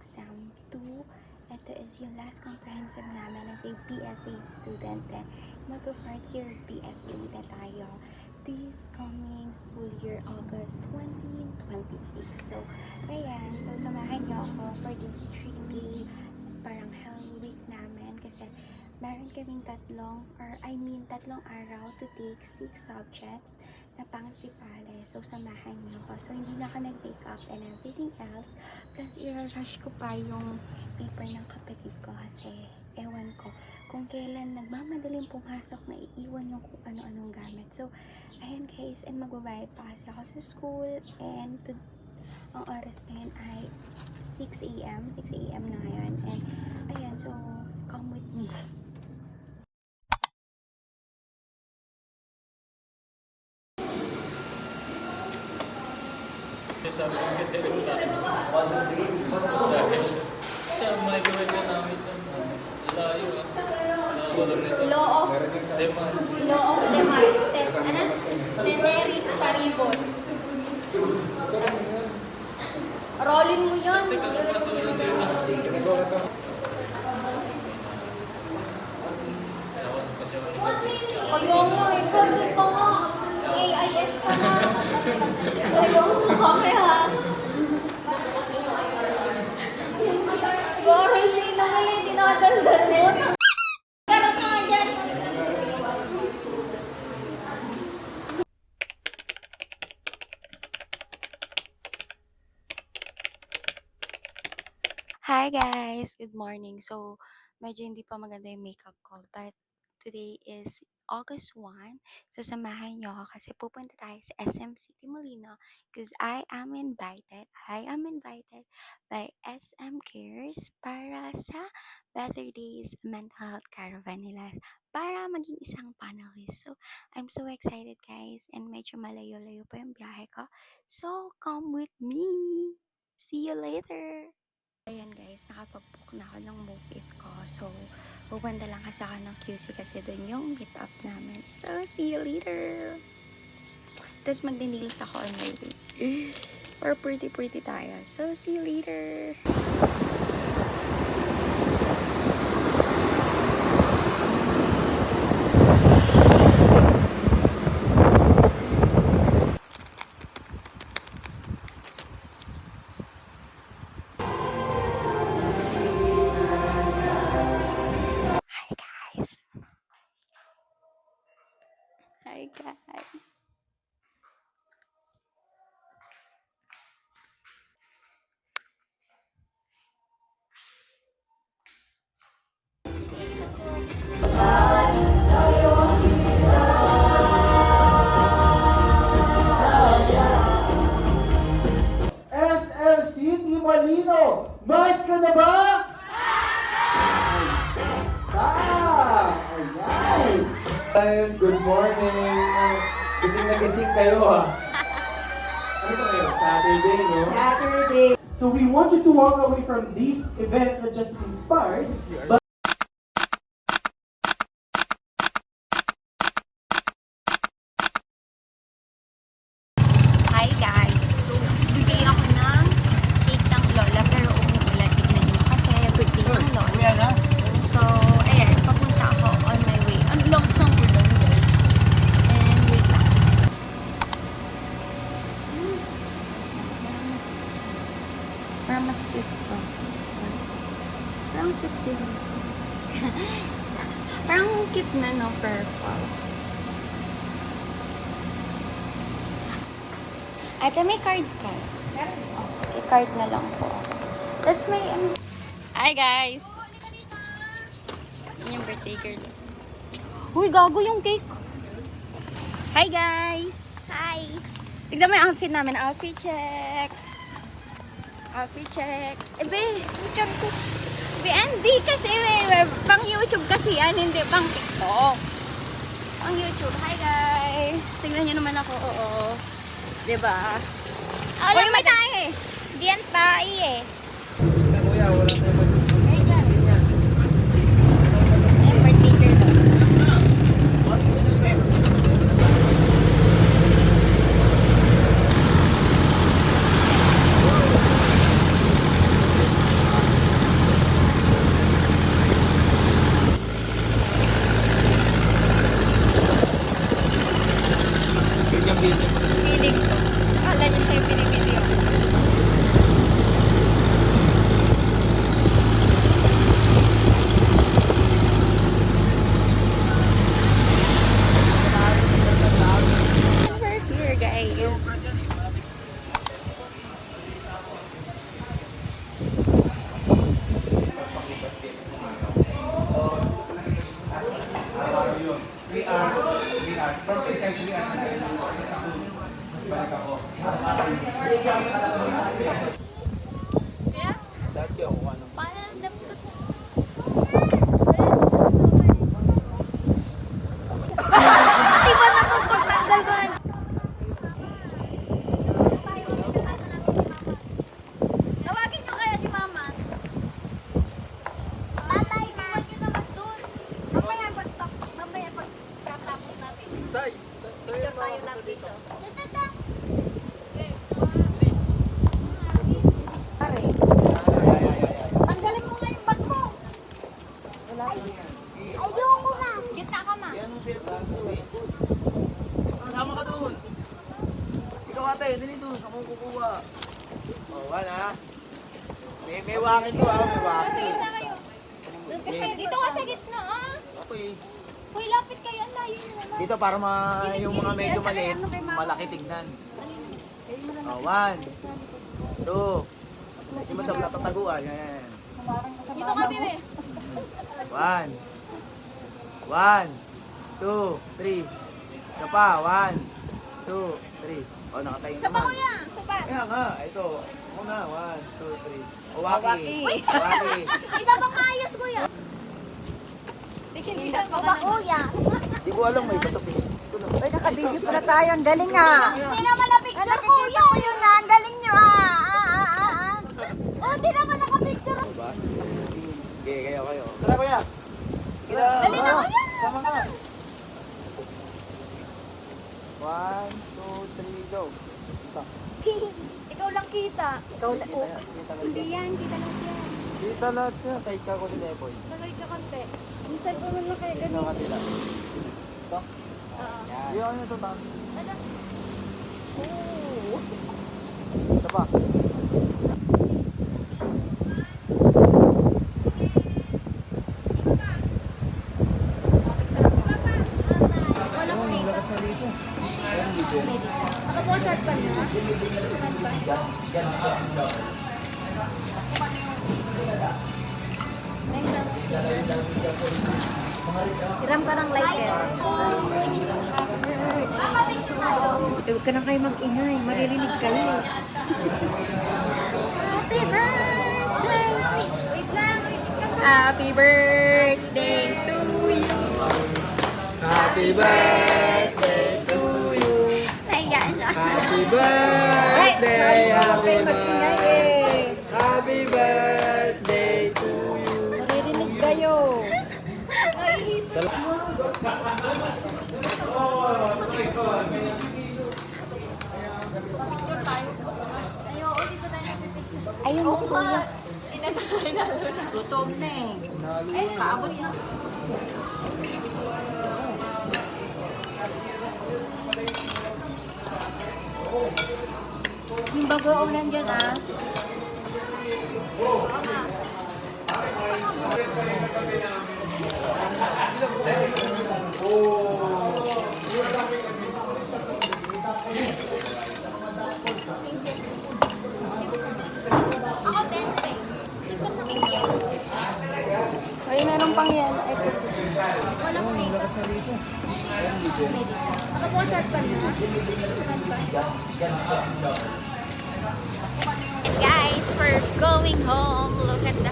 exam 2. Ito is yung last comprehensive namin as a PSA student. Then, mag-4th year PSA na tayo this coming school year, August 2026. So, ayan. So, samahan niyo ako for this 3-day parang hell week namin kasi meron kaming tatlong araw to take 6 subjects na pang-sipale. So, samahan niyo ako. So, hindi na ako nag-make up and everything else. Plus, i-rush ko pa yung paper ng kapatid ko kasi ewan ko kung kailan nagmamadaling pumasok na iiwan yung kung ano-anong gamit. So, ayan guys, and magbabayad pa kasi ako sa school and ang oras ngayon ay 6 a.m. na ngayon. And ayan, so come with me. Sabi ko si Teres sa akin, dahil sa microwave na namin sa layo Law of demand. Ceteris paribus. Rolling mo yun. Teka, kapasulan din na. Nakasap kasi ako. Kayo mo, ikaw pa nga. AIS ka nga. Kayo mo kami ha. Parang siya naman yung dinadaldal mo. Karoon ka nga dyan. Hi guys! Good morning. So, medyo hindi pa maganda yung makeup ko. But, today is August 1. So, samahan nyo ako kasi pupunta tayo sa SM City Molino because I am invited by SM Cares para sa Better Days Mental Health Caravan nila para maging isang panelist. So, I'm so excited guys and medyo malayo-layo pa yung biyahe ko. So, come with me! See you later! Ayan guys, nakapag-book na ako ng move-it ko. So, pupunta lang kasi ako ng QC kasi doon yung meet-up namin. So, see you later! Tapos magdi-nails ako on my way. Or pretty tayo. So, see you later! Hi guys! SM City Molino! Mic ka na ba? Ayan! Guys, good morning! Gising na gising kayo Ano ba kayo? Saturday, no? Saturday. So we want you to walk away from this event that just inspired, but Hi guys! So, bibili ako ng cake ng lola pero umuulan. Tignan nyo kasi birthday ng lola. So, ayan, papunta ako on my way. Ang lakas ng ulan guys. And wait lang. Parang mas cute to. Parang cute sila. Parang cute na no, purple. Ate, may card ka? Oh, sige, card na lang po. Tapos may ano. Hi guys! Yan yung birthday girl. Uy, gago yung cake. Hi guys! Hi! Tignan mo yung outfit namin. Outfit check! Outfit check! Ebe, check ko. Ebe, hindi kasi pang YouTube kasi yan, hindi pang TikTok. Pang YouTube. Hi guys! Tignan nyo naman ako, oo. Diba? Uy, may tayo eh. Diyan tayo eh. kuya, wala tayo. Yung birthday girl. dito ah, may waki. Sige na kayo. Doon kasi dito ka sa gitna ah. Okay. Hoy, lapit kayo. Ang layo nyo naman. Dito para yung mga medyo maliit, malaki tignan. Oh, 1, 2. Simon sa tataguan. Yan. Dito ka, bebe. 1, 2, 3. Isa pa, 1, 2, 3. Oh, nakatayo Isa pa, naman. kuya. Isa pa. Kaya nga, ito. Muna, 1, 2, 3. Waki. Waki. Isa pang maayos, kuya. Isa pa ba, kuya? Di ko alam, may basapin. Ay, naka-video pala tayo. Ang galing ah. Hindi naman na picture, kuya. Ko yun ah. Ang galing nyo ah. Oh, di naman naka-picture. Diba? Okay, kayo. Tara, kuya. Kita. Dali na, kuya. Sama ka. 1, 2, 3, go. Ikaw lang kita. Ikaw na. Hindi yan, kita lang yan. Kita lahat niya. Side ka ko ni Nepoy. Nagay ka konti. Yung cellphone mo na kayo Sa ganun. kanila. Ito. Oo. Yan. Iyan nyo ito, Tam. Ano? Isa pa. Ako po, search pa niyo. Hiram ka ng like eh. Huwag ka na kayo mag-ingay. Maririnig kayo. Happy birthday! Wait lang. Happy birthday to you. Happy birthday to you. Naiyan siya. Happy birthday. Happy mag-ingay eh. Happy birthday to you. Maririnig kayo. Picture tayo. Ayo, dito tayo nagpipicture. Ayun mo si kuya. Gutom na eh. Paabot na. Yung bagoong nandyan ah. Ako 10 eh. Ikot na kayo. Ay, meron pang yan. Ay, Wala ko na ito. Ako po, search pa niyo. Guys, we're going home. Look at the